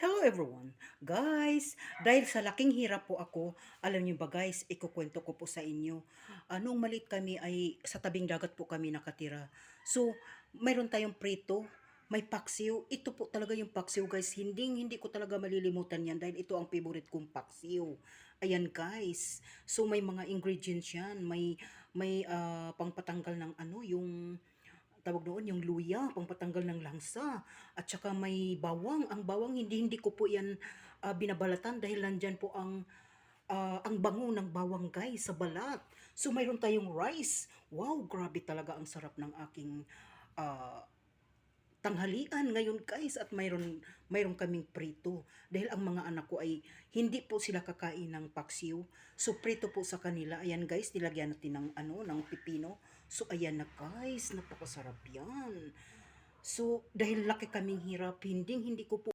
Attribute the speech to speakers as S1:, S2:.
S1: Hello everyone. Guys, dahil sa laking hirap po ako, alam niyo ba guys, ikukwento ko po sa inyo. Nung maliit kami ay sa tabing dagat po kami nakatira. So, mayroon tayong prito, may paksiw. Ito po talaga yung paksiw guys. Hindi ko talaga malilimutan yan dahil ito ang favorite kong paksiw. Ayan guys. So, may mga ingredients yan. May pangpatanggal ng yung tawag doon, yung luya, pangpatanggal ng langsa. At saka may bawang. Ang bawang, hindi ko po yan binabalatan dahil nandyan po ang bango ng bawang guys sa balat. So mayroon tayong rice. Wow, grabe talaga ang sarap ng aking ah, tanghalian ngayon guys, at mayroon kaming prito dahil ang mga anak ko ay hindi po sila kakain ng paksiw. So prito po sa kanila. Ayan guys, nilagyan natin ng ng pipino. So ayan na guys, napakasarap yan. So dahil laki kaming hirap, hindi ko po